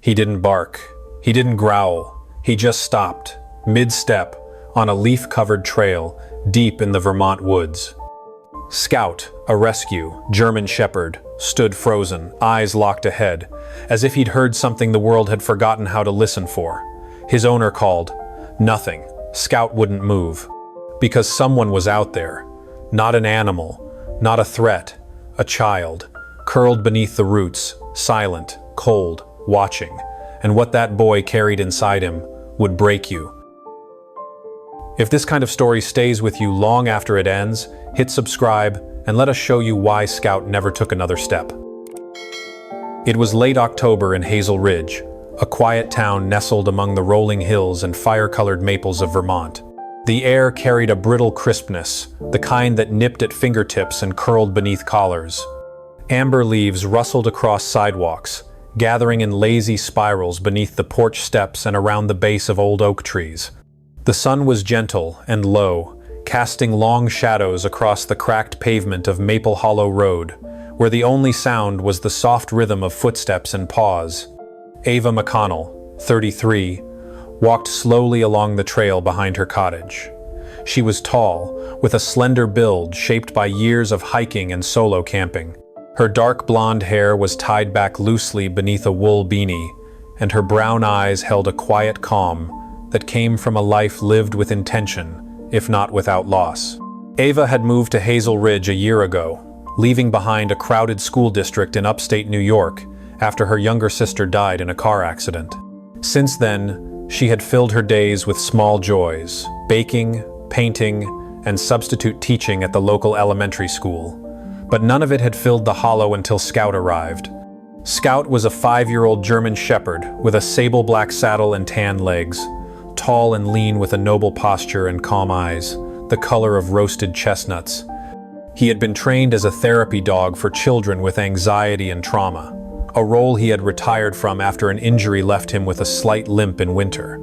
He didn't bark. He didn't growl. He just stopped, mid-step, on a leaf-covered trail deep in the Vermont woods. Scout, a rescue, German shepherd, stood frozen, eyes locked ahead, as if he'd heard something the world had forgotten how to listen for. His owner called. Nothing. Scout wouldn't move. Because someone was out there. Not an animal, not a threat, a child, curled beneath the roots, silent, cold, watching. And what that boy carried inside him would break you. If this kind of story stays with you long after it ends, hit subscribe and let us show you why Scout never took another step. It was late October in Hazel Ridge, a quiet town nestled among the rolling hills and fire-colored maples of Vermont. The air carried a brittle crispness, the kind that nipped at fingertips and curled beneath collars. Amber leaves rustled across sidewalks, gathering in lazy spirals beneath the porch steps and around the base of old oak trees. The sun was gentle and low, casting long shadows across the cracked pavement of Maple Hollow Road, where the only sound was the soft rhythm of footsteps and paws. Ava McConnell, 33, walked slowly along the trail behind her cottage. She was tall, with a slender build shaped by years of hiking and solo camping. Her dark blonde hair was tied back loosely beneath a wool beanie, and her brown eyes held a quiet calm that came from a life lived with intention, if not without loss. Ava had moved to Hazel Ridge a year ago, leaving behind a crowded school district in upstate New York after her younger sister died in a car accident. Since then, she had filled her days with small joys, baking, painting, and substitute teaching at the local elementary school. But none of it had filled the hollow until Scout arrived. Scout was a 5-year-old German shepherd with a sable black saddle and tan legs, tall and lean with a noble posture and calm eyes, the color of roasted chestnuts. He had been trained as a therapy dog for children with anxiety and trauma, a role he had retired from after an injury left him with a slight limp in winter.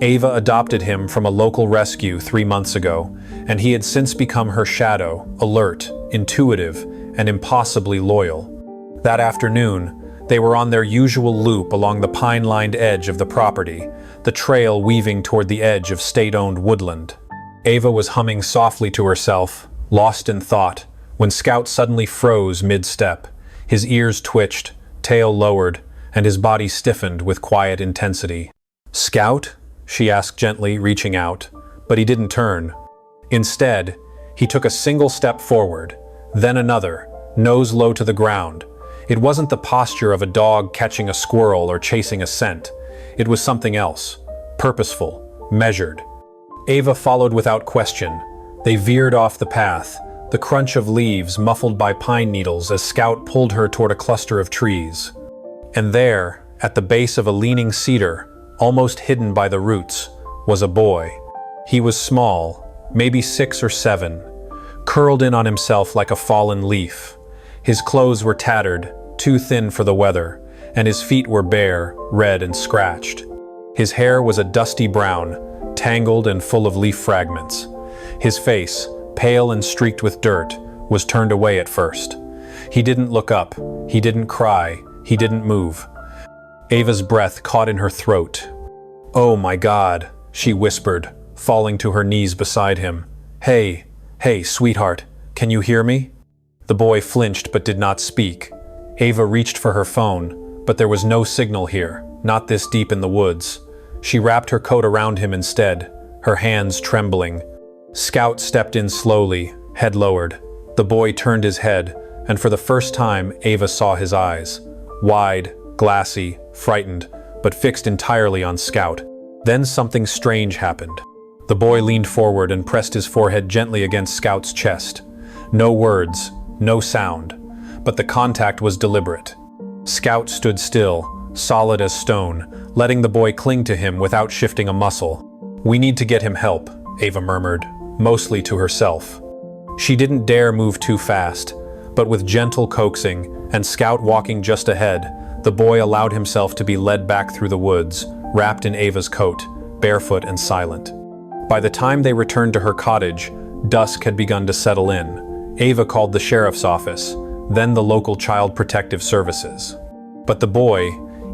Ava adopted him from a local rescue 3 months ago, and he had since become her shadow, alert, intuitive, and impossibly loyal. That afternoon, they were on their usual loop along the pine-lined edge of the property, the trail weaving toward the edge of state-owned woodland. Ava was humming softly to herself, lost in thought, when Scout suddenly froze mid-step. His ears twitched, tail lowered, and his body stiffened with quiet intensity. "Scout?" she asked gently, reaching out, but he didn't turn. Instead, he took a single step forward, then another, nose low to the ground. It wasn't the posture of a dog catching a squirrel or chasing a scent. It was something else, purposeful, measured. Ava followed without question. They veered off the path, the crunch of leaves muffled by pine needles as Scout pulled her toward a cluster of trees. And there, at the base of a leaning cedar, almost hidden by the roots, was a boy. He was small, maybe 6 or 7, curled in on himself like a fallen leaf. His clothes were tattered, too thin for the weather, and his feet were bare, red and scratched. His hair was a dusty brown, tangled and full of leaf fragments. His face, pale and streaked with dirt, was turned away at first. He didn't look up, he didn't cry, he didn't move. Ava's breath caught in her throat. "Oh my God," she whispered, falling to her knees beside him. Hey, sweetheart, can you hear me?" The boy flinched but did not speak. Ava reached for her phone, but there was no signal here, not this deep in the woods. She wrapped her coat around him instead, her hands trembling. Scout stepped in slowly, head lowered. The boy turned his head, and for the first time Ava saw his eyes. Wide, glassy, frightened, but fixed entirely on Scout. Then something strange happened. The boy leaned forward and pressed his forehead gently against Scout's chest. No words, no sound, but the contact was deliberate. Scout stood still, solid as stone, letting the boy cling to him without shifting a muscle. "We need to get him help," Ava murmured, mostly to herself. She didn't dare move too fast, but with gentle coaxing and Scout walking just ahead, the boy allowed himself to be led back through the woods, wrapped in Ava's coat, barefoot and silent. By the time they returned to her cottage, dusk had begun to settle in. Ava called the sheriff's office, then the local child protective services. But the boy,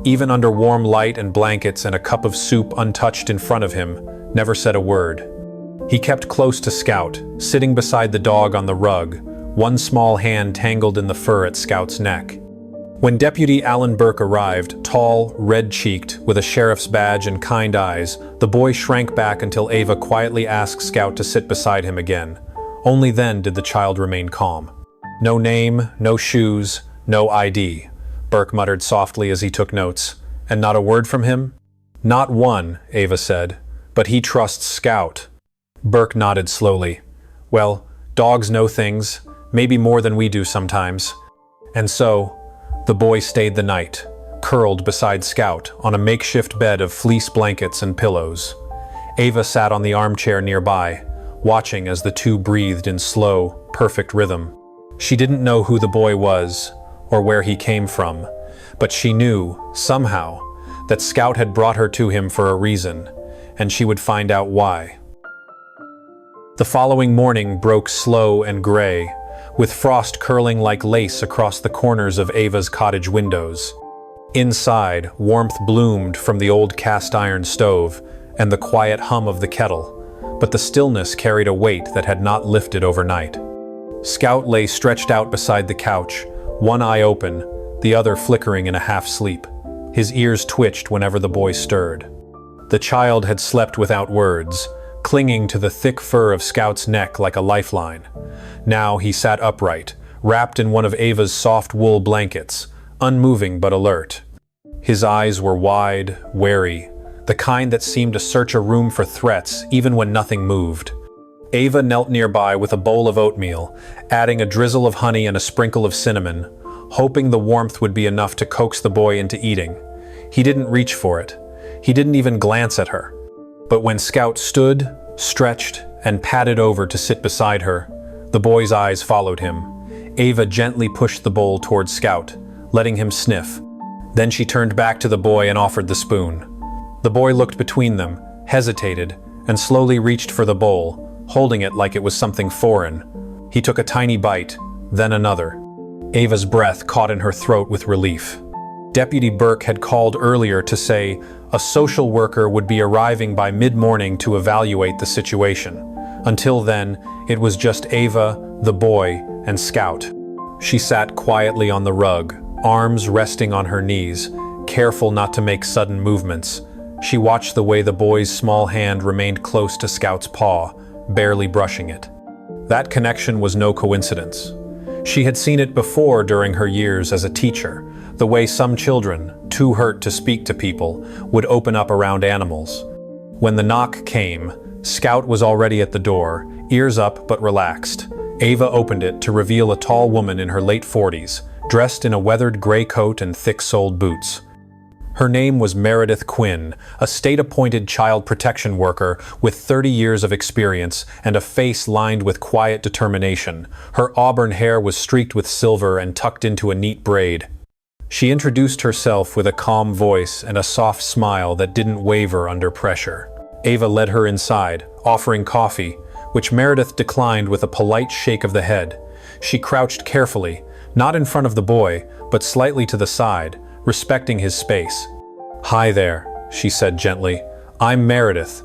Even under warm light and blankets and a cup of soup untouched in front of him, never said a word. He kept close to Scout, sitting beside the dog on the rug, one small hand tangled in the fur at Scout's neck. When Deputy Alan Burke arrived, tall, red-cheeked, with a sheriff's badge and kind eyes, the boy shrank back until Ava quietly asked Scout to sit beside him again. Only then did the child remain calm. No name, no shoes, no ID, Burke muttered softly as he took notes. And not a word from him? Not one, Ava said, but he trusts Scout. Burke nodded slowly. Well, dogs know things, maybe more than we do sometimes. And so, the boy stayed the night, curled beside Scout on a makeshift bed of fleece blankets and pillows. Ava sat on the armchair nearby, watching as the two breathed in slow, perfect rhythm. She didn't know who the boy was, or where he came from, but she knew, somehow, that Scout had brought her to him for a reason, and she would find out why. The following morning broke slow and gray, with frost curling like lace across the corners of Ava's cottage windows. Inside, warmth bloomed from the old cast-iron stove and the quiet hum of the kettle, but the stillness carried a weight that had not lifted overnight. Scout lay stretched out beside the couch, one eye open, the other flickering in a half-sleep. His ears twitched whenever the boy stirred. The child had slept without words, clinging to the thick fur of Scout's neck like a lifeline. Now he sat upright, wrapped in one of Ava's soft wool blankets, unmoving but alert. His eyes were wide, wary, the kind that seemed to search a room for threats even when nothing moved. Ava knelt nearby with a bowl of oatmeal, adding a drizzle of honey and a sprinkle of cinnamon, hoping the warmth would be enough to coax the boy into eating. He didn't reach for it. He didn't even glance at her. But when Scout stood, stretched, and padded over to sit beside her, the boy's eyes followed him. Ava gently pushed the bowl toward Scout, letting him sniff. Then she turned back to the boy and offered the spoon. The boy looked between them, hesitated, and slowly reached for the bowl, holding it like it was something foreign. He took a tiny bite, then another. Ava's breath caught in her throat with relief. Deputy Burke had called earlier to say a social worker would be arriving by mid-morning to evaluate the situation. Until then, it was just Ava, the boy, and Scout. She sat quietly on the rug, arms resting on her knees, careful not to make sudden movements. She watched the way the boy's small hand remained close to Scout's paw, barely brushing it. That connection was no coincidence. She had seen it before during her years as a teacher, the way some children, too hurt to speak to people, would open up around animals. When the knock came, Scout was already at the door, ears up but relaxed. Ava opened it to reveal a tall woman in her late 40s, dressed in a weathered gray coat and thick-soled boots. Her name was Meredith Quinn, a state-appointed child protection worker with 30 years of experience and a face lined with quiet determination. Her auburn hair was streaked with silver and tucked into a neat braid. She introduced herself with a calm voice and a soft smile that didn't waver under pressure. Ava led her inside, offering coffee, which Meredith declined with a polite shake of the head. She crouched carefully, not in front of the boy, but slightly to the side, respecting his space. "Hi there," she said gently. "I'm Meredith.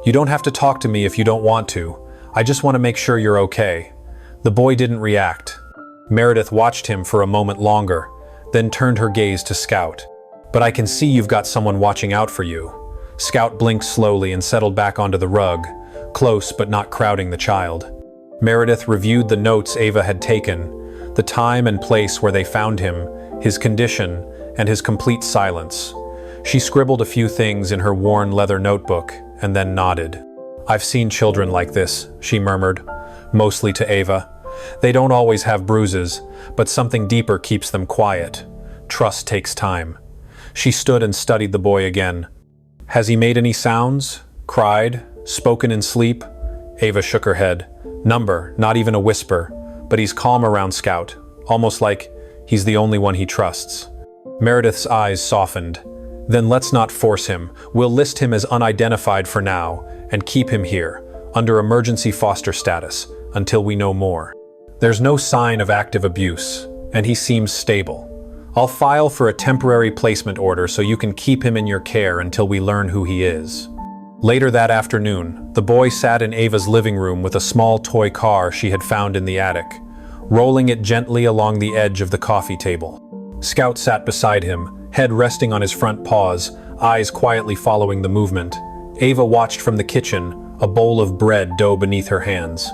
You don't have to talk to me if you don't want to. I just want to make sure you're okay." The boy didn't react. Meredith watched him for a moment longer, then turned her gaze to Scout. "But I can see you've got someone watching out for you." Scout blinked slowly and settled back onto the rug, close but not crowding the child. Meredith reviewed the notes Ava had taken, the time and place where they found him, his condition, and his complete silence. She scribbled a few things in her worn leather notebook and then nodded. "I've seen children like this," she murmured, mostly to Ava. "They don't always have bruises, but something deeper keeps them quiet. Trust takes time." She stood and studied the boy again. "Has he made any sounds? Cried? Spoken in sleep?" Ava shook her head. "Number, not even a whisper, but he's calm around Scout, almost like he's the only one he trusts." Meredith's eyes softened. "Then let's not force him. We'll list him as unidentified for now and keep him here, under emergency foster status, until we know more. There's no sign of active abuse, and he seems stable. I'll file for a temporary placement order so you can keep him in your care until we learn who he is." Later that afternoon, the boy sat in Ava's living room with a small toy car she had found in the attic, rolling it gently along the edge of the coffee table. Scout sat beside him, head resting on his front paws, eyes quietly following the movement. Ava watched from the kitchen, a bowl of bread dough beneath her hands.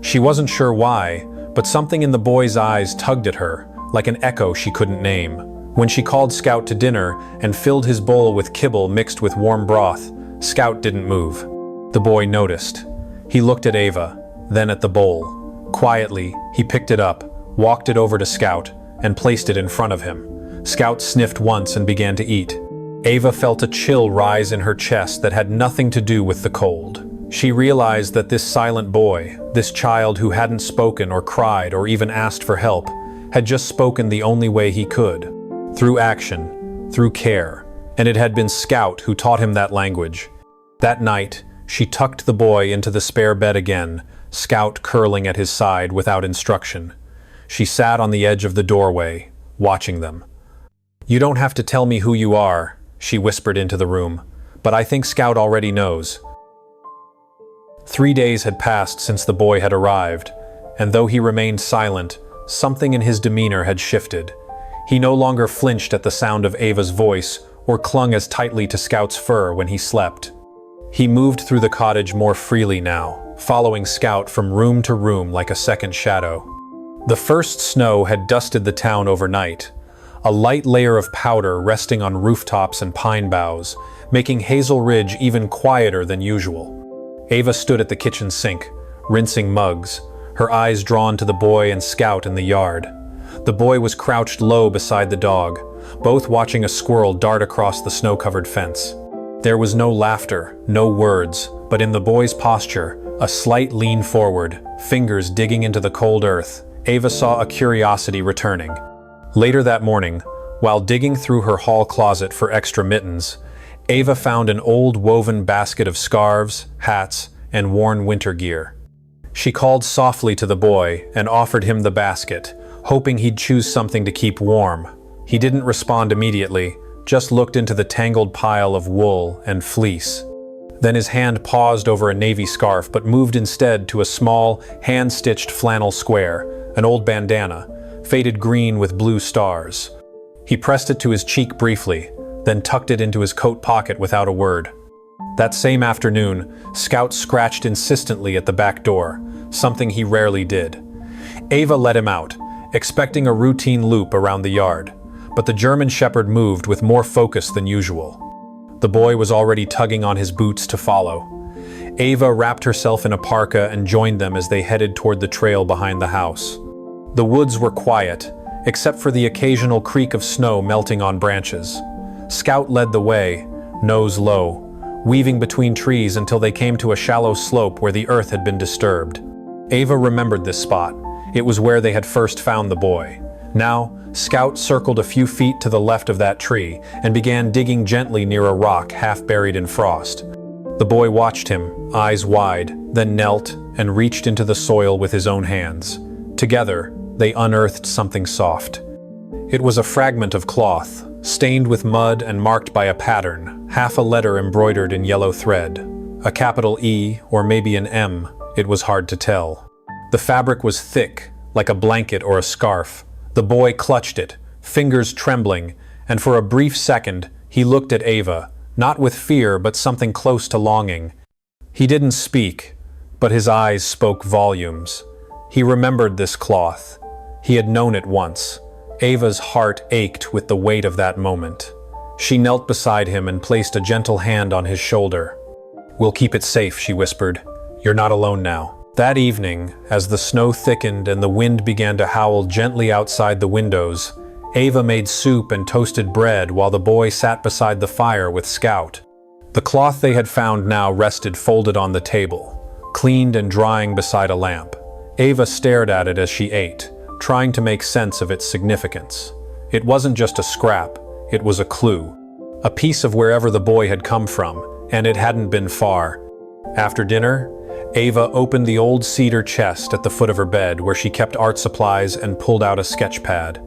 She wasn't sure why, but something in the boy's eyes tugged at her, like an echo she couldn't name. When she called Scout to dinner and filled his bowl with kibble mixed with warm broth, Scout didn't move. The boy noticed. He looked at Ava, then at the bowl. Quietly, he picked it up, walked it over to Scout, and placed it in front of him. Scout sniffed once and began to eat. Ava felt a chill rise in her chest that had nothing to do with the cold. She realized that this silent boy, this child who hadn't spoken or cried or even asked for help, had just spoken the only way he could. Through action, through care. And it had been Scout who taught him that language. That night, she tucked the boy into the spare bed again, Scout curling at his side without instruction. She sat on the edge of the doorway, watching them. "You don't have to tell me who you are," she whispered into the room, "but I think Scout already knows." 3 days had passed since the boy had arrived, and though he remained silent, something in his demeanor had shifted. He no longer flinched at the sound of Ava's voice or clung as tightly to Scout's fur when he slept. He moved through the cottage more freely now, following Scout from room to room like a second shadow. The first snow had dusted the town overnight, a light layer of powder resting on rooftops and pine boughs, making Hazel Ridge even quieter than usual. Ava stood at the kitchen sink, rinsing mugs, her eyes drawn to the boy and Scout in the yard. The boy was crouched low beside the dog, both watching a squirrel dart across the snow-covered fence. There was no laughter, no words, but in the boy's posture, a slight lean forward, fingers digging into the cold earth, Ava saw a curiosity returning. Later that morning, while digging through her hall closet for extra mittens, Ava found an old woven basket of scarves, hats, and worn winter gear. She called softly to the boy and offered him the basket, hoping he'd choose something to keep warm. He didn't respond immediately, just looked into the tangled pile of wool and fleece. Then his hand paused over a navy scarf but moved instead to a small, hand-stitched flannel square, an old bandana, faded green with blue stars. He pressed it to his cheek briefly, then tucked it into his coat pocket without a word. That same afternoon, Scout scratched insistently at the back door, something he rarely did. Ava let him out, expecting a routine loop around the yard, but the German Shepherd moved with more focus than usual. The boy was already tugging on his boots to follow. Ava wrapped herself in a parka and joined them as they headed toward the trail behind the house. The woods were quiet, except for the occasional creak of snow melting on branches. Scout led the way, nose low, weaving between trees until they came to a shallow slope where the earth had been disturbed. Ava remembered this spot. It was where they had first found the boy. Now, Scout circled a few feet to the left of that tree and began digging gently near a rock half buried in frost. The boy watched him, eyes wide, then knelt and reached into the soil with his own hands. Together, they unearthed something soft. It was a fragment of cloth, stained with mud and marked by a pattern, half a letter embroidered in yellow thread. A capital E or maybe an M, it was hard to tell. The fabric was thick, like a blanket or a scarf. The boy clutched it, fingers trembling, and for a brief second, he looked at Ava, not with fear but something close to longing. He didn't speak, but his eyes spoke volumes. He remembered this cloth. He had known it once. Ava's heart ached with the weight of that moment. She knelt beside him and placed a gentle hand on his shoulder. "We'll keep it safe," she whispered. "You're not alone now." That evening, as the snow thickened and the wind began to howl gently outside the windows, Ava made soup and toasted bread while the boy sat beside the fire with Scout. The cloth they had found now rested folded on the table, cleaned and drying beside a lamp. Ava stared at it as she ate, trying to make sense of its significance. It wasn't just a scrap, it was a clue. A piece of wherever the boy had come from, and it hadn't been far. After dinner, Ava opened the old cedar chest at the foot of her bed where she kept art supplies and pulled out a sketch pad.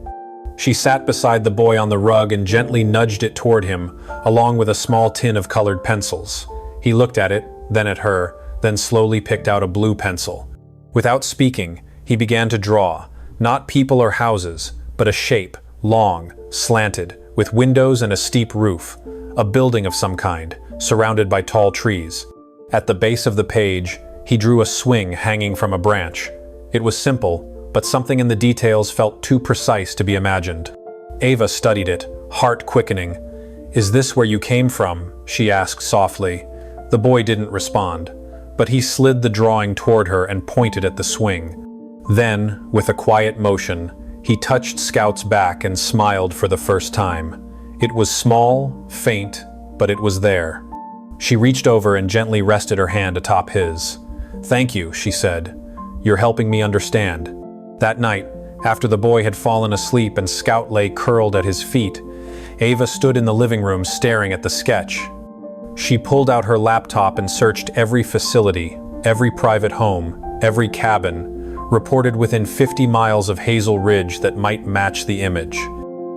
She sat beside the boy on the rug and gently nudged it toward him, along with a small tin of colored pencils. He looked at it, then at her, then slowly picked out a blue pencil. Without speaking, he began to draw, not people or houses, but a shape, long, slanted, with windows and a steep roof, a building of some kind, surrounded by tall trees. At the base of the page, he drew a swing hanging from a branch. It was simple, but something in the details felt too precise to be imagined. Ava studied it, heart quickening. "Is this where you came from?" she asked softly. The boy didn't respond, but he slid the drawing toward her and pointed at the swing. Then, with a quiet motion, he touched Scout's back and smiled for the first time. It was small, faint, but it was there. She reached over and gently rested her hand atop his. "Thank you," she said. "You're helping me understand." That night, after the boy had fallen asleep and Scout lay curled at his feet, Ava stood in the living room staring at the sketch. She pulled out her laptop and searched every facility, every private home, every cabin, reported within 50 miles of Hazel Ridge that might match the image.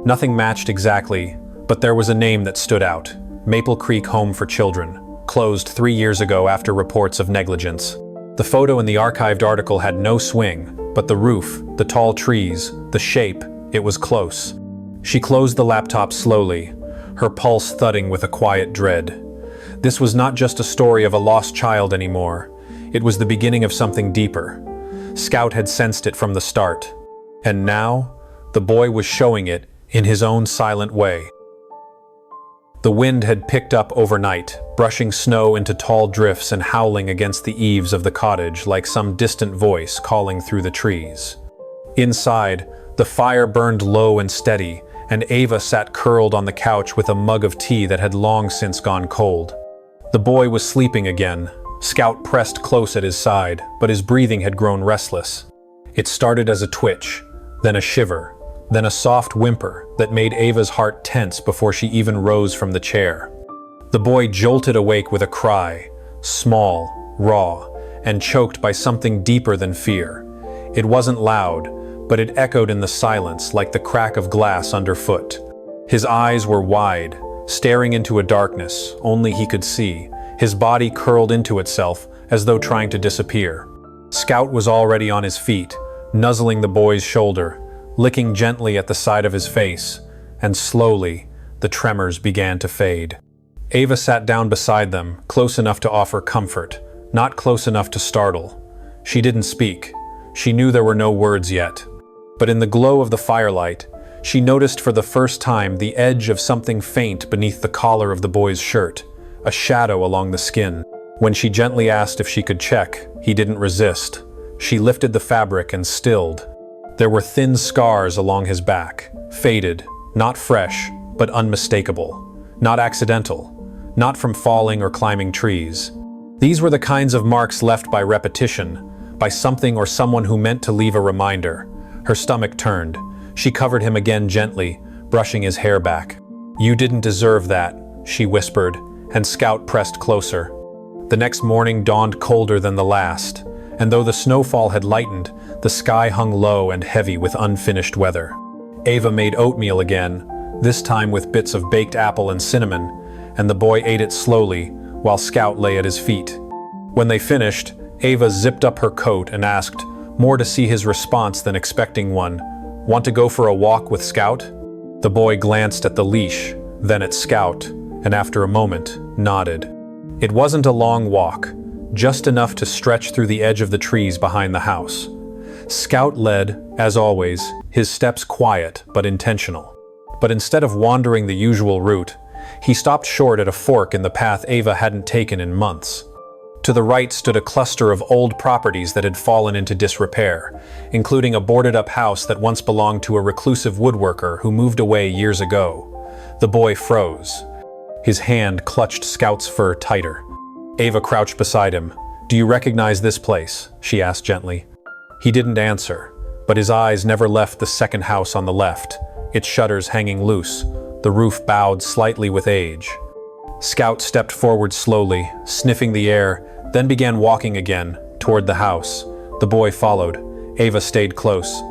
Nothing matched exactly, but there was a name that stood out: Maple Creek Home for Children, closed 3 years ago after reports of negligence. The photo in the archived article had no swing, but the roof, the tall trees, the shape, it was close. She closed the laptop slowly, her pulse thudding with a quiet dread. This was not just a story of a lost child anymore. It was the beginning of something deeper. Scout had sensed it from the start. And now, the boy was showing it in his own silent way. The wind had picked up overnight, brushing snow into tall drifts and howling against the eaves of the cottage like some distant voice calling through the trees. Inside, the fire burned low and steady, and Ava sat curled on the couch with a mug of tea that had long since gone cold. The boy was sleeping again. Scout pressed close at his side, but his breathing had grown restless. It started as a twitch, then a shiver, then a soft whimper that made Ava's heart tense before she even rose from the chair. The boy jolted awake with a cry, small, raw, and choked by something deeper than fear. It wasn't loud, but it echoed in the silence like the crack of glass underfoot. His eyes were wide, staring into a darkness only he could see, his body curled into itself as though trying to disappear. Scout was already on his feet, nuzzling the boy's shoulder, licking gently at the side of his face, and slowly, the tremors began to fade. Ava sat down beside them, close enough to offer comfort, not close enough to startle. She didn't speak. She knew there were no words yet. But in the glow of the firelight, she noticed for the first time the edge of something faint beneath the collar of the boy's shirt, a shadow along the skin. When she gently asked if she could check, he didn't resist. She lifted the fabric and stilled. There were thin scars along his back, faded, not fresh, but unmistakable, not accidental, not from falling or climbing trees. These were the kinds of marks left by repetition, by something or someone who meant to leave a reminder. Her stomach turned. She covered him again gently, brushing his hair back. "You didn't deserve that," she whispered, and Scout pressed closer. The next morning dawned colder than the last, and though the snowfall had lightened, the sky hung low and heavy with unfinished weather. Ava made oatmeal again, this time with bits of baked apple and cinnamon, and the boy ate it slowly, while Scout lay at his feet. When they finished, Ava zipped up her coat and asked, more to see his response than expecting one, "Want to go for a walk with Scout?" The boy glanced at the leash, then at Scout, and after a moment, nodded. It wasn't a long walk, just enough to stretch through the edge of the trees behind the house. Scout led, as always, his steps quiet but intentional. But instead of wandering the usual route, he stopped short at a fork in the path Ava hadn't taken in months. To the right stood a cluster of old properties that had fallen into disrepair, including a boarded-up house that once belonged to a reclusive woodworker who moved away years ago. The boy froze. His hand clutched Scout's fur tighter. Ava crouched beside him. "Do you recognize this place?" she asked gently. He didn't answer, but his eyes never left the second house on the left, its shutters hanging loose, the roof bowed slightly with age. Scout stepped forward slowly, sniffing the air, then began walking again, toward the house. The boy followed. Ava stayed close.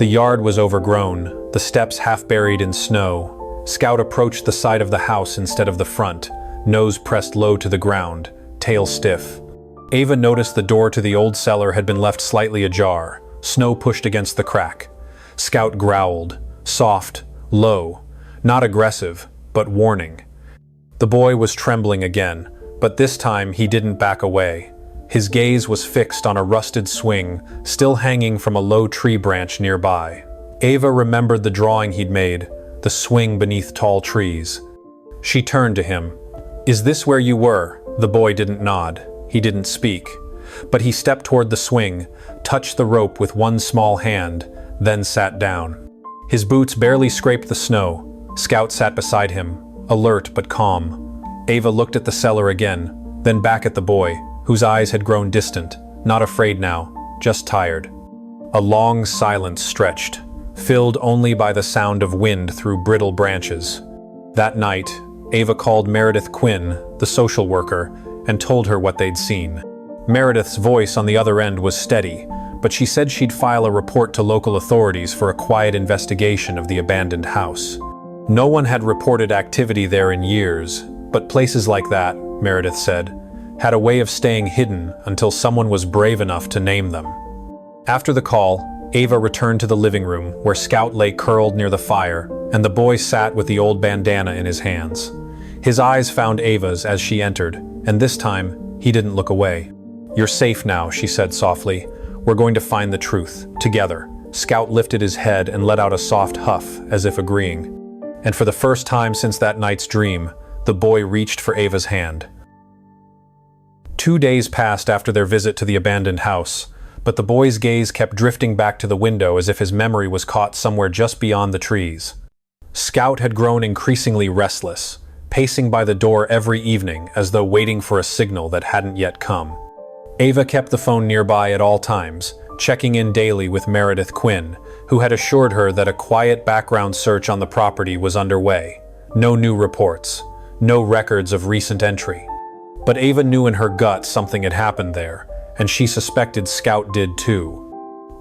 The yard was overgrown, the steps half buried in snow. Scout approached the side of the house instead of the front, nose pressed low to the ground, tail stiff. Ava noticed the door to the old cellar had been left slightly ajar, snow pushed against the crack. Scout growled, soft, low, not aggressive, but warning. The boy was trembling again, but this time he didn't back away. His gaze was fixed on a rusted swing, still hanging from a low tree branch nearby. Ava remembered the drawing he'd made, the swing beneath tall trees. She turned to him. "Is this where you were?" The boy didn't nod. He didn't speak. But he stepped toward the swing, touched the rope with one small hand, then sat down. His boots barely scraped the snow. Scout sat beside him, alert but calm. Ava looked at the cellar again, then back at the boy, whose eyes had grown distant, not afraid now, just tired. A long silence stretched, filled only by the sound of wind through brittle branches. That night, Ava called Meredith Quinn, the social worker, and told her what they'd seen. Meredith's voice on the other end was steady, but she said she'd file a report to local authorities for a quiet investigation of the abandoned house. No one had reported activity there in years, but places like that, Meredith said, had a way of staying hidden until someone was brave enough to name them. After the call, Ava returned to the living room where Scout lay curled near the fire, and the boy sat with the old bandana in his hands. His eyes found Ava's as she entered, and this time, he didn't look away. "You're safe now," she said softly. "We're going to find the truth, together." Scout lifted his head and let out a soft huff, as if agreeing. And for the first time since that night's dream, the boy reached for Ava's hand. 2 days passed after their visit to the abandoned house, but the boy's gaze kept drifting back to the window as if his memory was caught somewhere just beyond the trees. Scout had grown increasingly restless, pacing by the door every evening as though waiting for a signal that hadn't yet come. Ava kept the phone nearby at all times, checking in daily with Meredith Quinn, who had assured her that a quiet background search on the property was underway. No new reports, no records of recent entry. But Ava knew in her gut something had happened there, and she suspected Scout did too.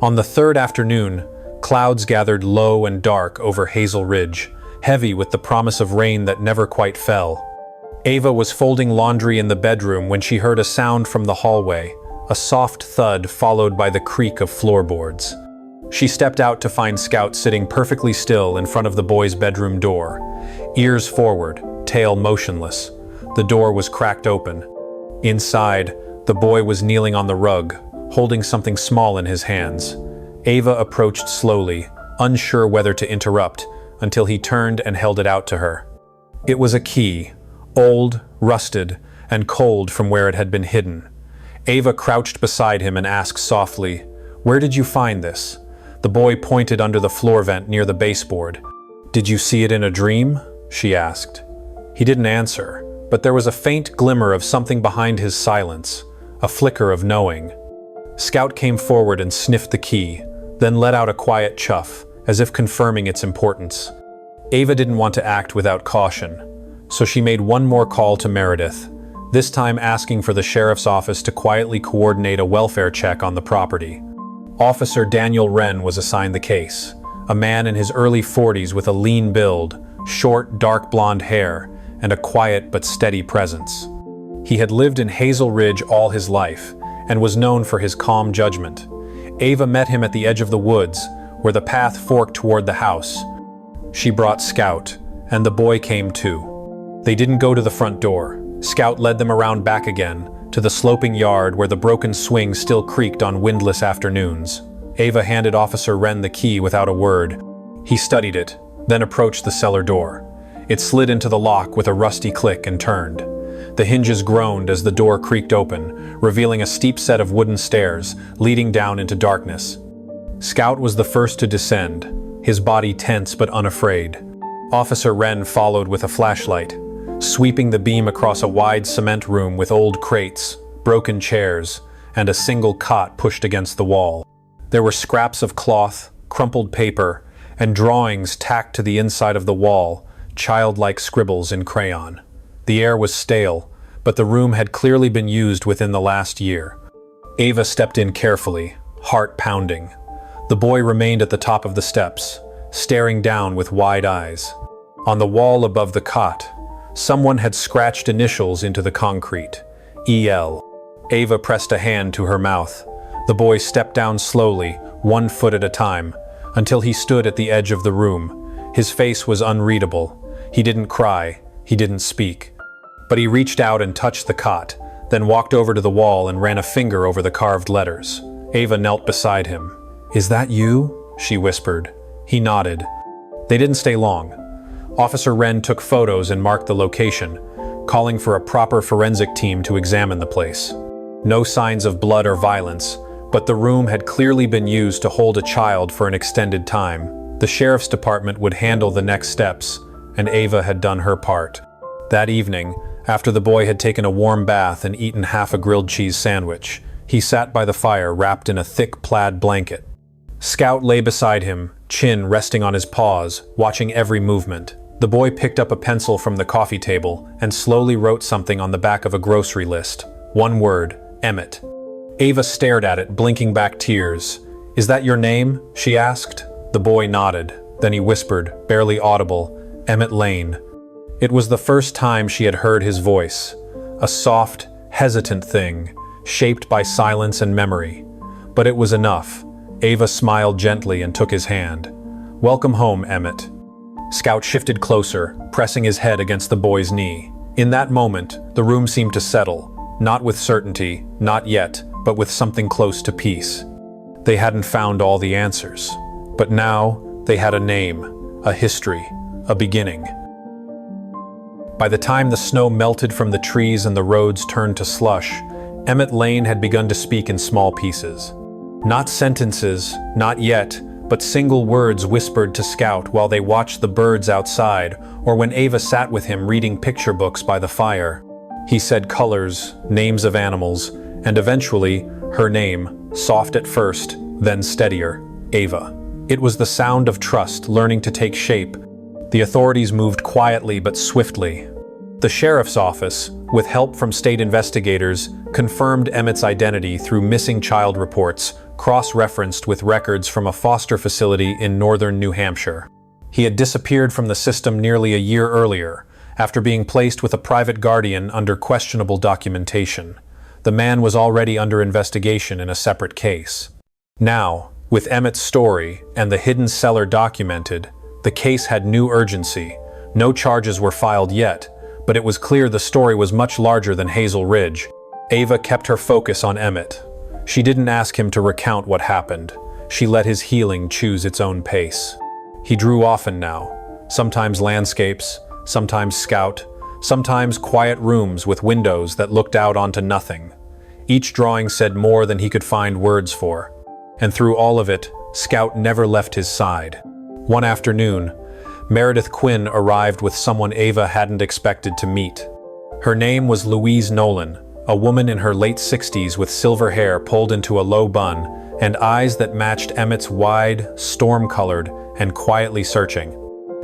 On the third afternoon, clouds gathered low and dark over Hazel Ridge, heavy with the promise of rain that never quite fell. Ava was folding laundry in the bedroom when she heard a sound from the hallway, a soft thud followed by the creak of floorboards. She stepped out to find Scout sitting perfectly still in front of the boy's bedroom door, ears forward, tail motionless. The door was cracked open. Inside, the boy was kneeling on the rug, holding something small in his hands. Ava approached slowly, unsure whether to interrupt, until he turned and held it out to her. It was a key, old, rusted, and cold from where it had been hidden. Ava crouched beside him and asked softly, "Where did you find this?" The boy pointed under the floor vent near the baseboard. "Did you see it in a dream?" she asked. He didn't answer, but there was a faint glimmer of something behind his silence, a flicker of knowing. Scout came forward and sniffed the key, then let out a quiet chuff, as if confirming its importance. Ava didn't want to act without caution, so she made one more call to Meredith, this time asking for the sheriff's office to quietly coordinate a welfare check on the property. Officer Daniel Wren was assigned the case, a man in his early 40s with a lean build, short, dark blonde hair, and a quiet but steady presence. He had lived in Hazel Ridge all his life, and was known for his calm judgment. Ava met him at the edge of the woods, where the path forked toward the house. She brought Scout, and the boy came too. They didn't go to the front door. Scout led them around back again, to the sloping yard where the broken swing still creaked on windless afternoons. Ava handed Officer Wren the key without a word. He studied it, then approached the cellar door. It slid into the lock with a rusty click and turned. The hinges groaned as the door creaked open, revealing a steep set of wooden stairs leading down into darkness. Scout was the first to descend, his body tense but unafraid. Officer Wren followed with a flashlight, sweeping the beam across a wide cement room with old crates, broken chairs, and a single cot pushed against the wall. There were scraps of cloth, crumpled paper, and drawings tacked to the inside of the wall, childlike scribbles in crayon. The air was stale, but the room had clearly been used within the last year. Ava stepped in carefully, heart pounding. The boy remained at the top of the steps, staring down with wide eyes. On the wall above the cot, someone had scratched initials into the concrete. E.L. Ava pressed a hand to her mouth. The boy stepped down slowly, 1 foot at a time, until he stood at the edge of the room. His face was unreadable. He didn't cry, he didn't speak. But he reached out and touched the cot, then walked over to the wall and ran a finger over the carved letters. Ava knelt beside him. "Is that you?" she whispered. He nodded. They didn't stay long. Officer Wren took photos and marked the location, calling for a proper forensic team to examine the place. No signs of blood or violence, but the room had clearly been used to hold a child for an extended time. The sheriff's department would handle the next steps, and Ava had done her part. That evening, after the boy had taken a warm bath and eaten half a grilled cheese sandwich, he sat by the fire wrapped in a thick plaid blanket. Scout lay beside him, chin resting on his paws, watching every movement. The boy picked up a pencil from the coffee table and slowly wrote something on the back of a grocery list. One word, Emmett. Ava stared at it, blinking back tears. "Is that your name?" she asked. The boy nodded. Then he whispered, barely audible, "Emmett Lane." It was the first time she had heard his voice. A soft, hesitant thing, shaped by silence and memory. But it was enough. Ava smiled gently and took his hand. "Welcome home, Emmett." Scout shifted closer, pressing his head against the boy's knee. In that moment, the room seemed to settle, not with certainty, not yet, but with something close to peace. They hadn't found all the answers, but now they had a name, a history, a beginning. By the time the snow melted from the trees and the roads turned to slush, Emmett Lane had begun to speak in small pieces. Not sentences, not yet, but single words whispered to Scout while they watched the birds outside, or when Ava sat with him reading picture books by the fire. He said colors, names of animals, and eventually, her name, soft at first, then steadier, Ava. It was the sound of trust learning to take shape. The authorities moved quietly but swiftly. The sheriff's office, with help from state investigators, confirmed Emmett's identity through missing child reports, cross-referenced with records from a foster facility in northern New Hampshire. He had disappeared from the system nearly a year earlier, after being placed with a private guardian under questionable documentation. The man was already under investigation in a separate case. Now, with Emmett's story and the hidden cellar documented, the case had new urgency. No charges were filed yet, but it was clear the story was much larger than Hazel Ridge. Ava kept her focus on Emmett. She didn't ask him to recount what happened. She let his healing choose its own pace. He drew often now, sometimes landscapes, sometimes Scout, sometimes quiet rooms with windows that looked out onto nothing. Each drawing said more than he could find words for. And through all of it, Scout never left his side. One afternoon, Meredith Quinn arrived with someone Ava hadn't expected to meet. Her name was Louise Nolan, a woman in her late 60s with silver hair pulled into a low bun and eyes that matched Emmett's wide, storm-colored, and quietly searching.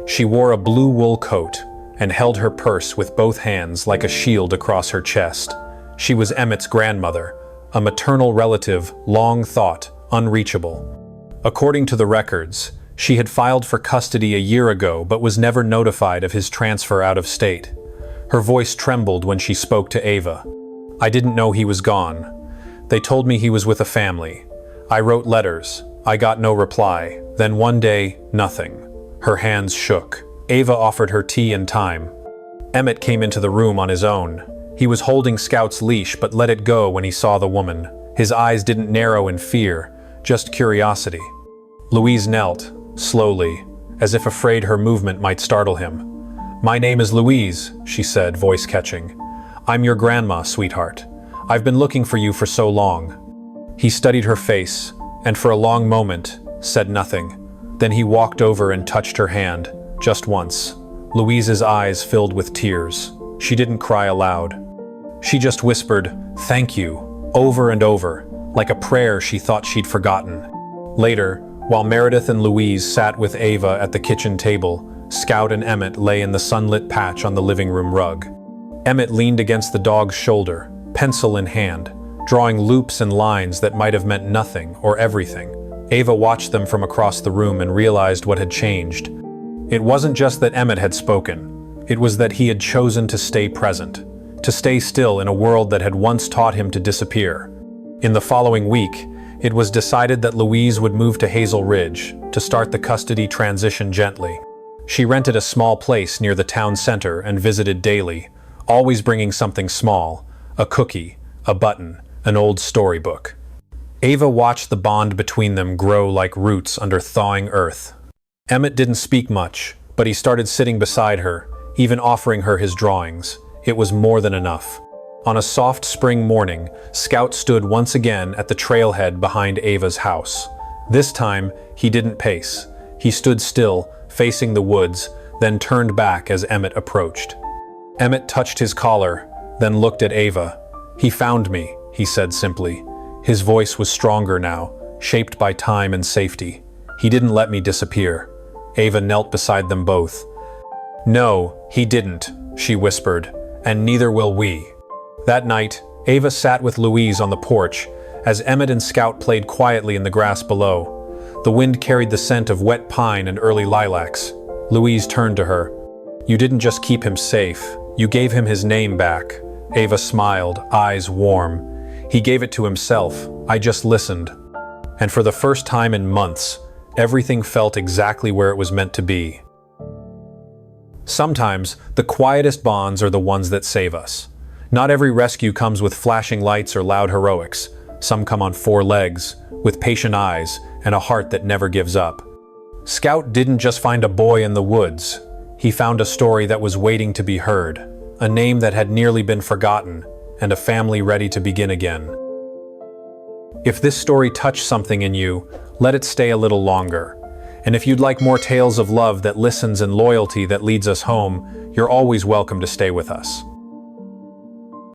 She wore a blue wool coat and held her purse with both hands like a shield across her chest. She was Emmett's grandmother, a maternal relative long thought unreachable. According to the records, she had filed for custody a year ago but was never notified of his transfer out of state. Her voice trembled when she spoke to Ava. "I didn't know he was gone. They told me he was with a family. I wrote letters. I got no reply. Then one day, nothing." Her hands shook. Ava offered her tea and time. Emmett came into the room on his own. He was holding Scout's leash but let it go when he saw the woman. His eyes didn't narrow in fear, just curiosity. Louise knelt, slowly, as if afraid her movement might startle him. "My name is Louise," she said, voice catching. "I'm your grandma, sweetheart. I've been looking for you for so long." He studied her face, and for a long moment, said nothing. Then he walked over and touched her hand, just once. Louise's eyes filled with tears. She didn't cry aloud. She just whispered, "Thank you," over and over, like a prayer she thought she'd forgotten. Later, while Meredith and Louise sat with Ava at the kitchen table, Scout and Emmett lay in the sunlit patch on the living room rug. Emmett leaned against the dog's shoulder, pencil in hand, drawing loops and lines that might have meant nothing or everything. Ava watched them from across the room and realized what had changed. It wasn't just that Emmett had spoken. It was that he had chosen to stay present, to stay still in a world that had once taught him to disappear. In the following week, it was decided that Louise would move to Hazel Ridge to start the custody transition gently. She rented a small place near the town center and visited daily, always bringing something small, a cookie, a button, an old storybook. Ava watched the bond between them grow like roots under thawing earth. Emmett didn't speak much, but he started sitting beside her, even offering her his drawings. It was more than enough. On a soft spring morning, Scout stood once again at the trailhead behind Ava's house. This time, he didn't pace. He stood still, facing the woods, then turned back as Emmett approached. Emmett touched his collar, then looked at Ava. "He found me," he said simply. His voice was stronger now, shaped by time and safety. "He didn't let me disappear." Ava knelt beside them both. "No, he didn't," she whispered, "and neither will we." That night, Ava sat with Louise on the porch, as Emmett and Scout played quietly in the grass below. The wind carried the scent of wet pine and early lilacs. Louise turned to her. "You didn't just keep him safe, you gave him his name back." Ava smiled, eyes warm. "He gave it to himself, I just listened." And for the first time in months, everything felt exactly where it was meant to be. Sometimes, the quietest bonds are the ones that save us. Not every rescue comes with flashing lights or loud heroics. Some come on 4 legs, with patient eyes, and a heart that never gives up. Scout didn't just find a boy in the woods. He found a story that was waiting to be heard, a name that had nearly been forgotten, and a family ready to begin again. If this story touched something in you, let it stay a little longer. And if you'd like more tales of love that listens and loyalty that leads us home, you're always welcome to stay with us.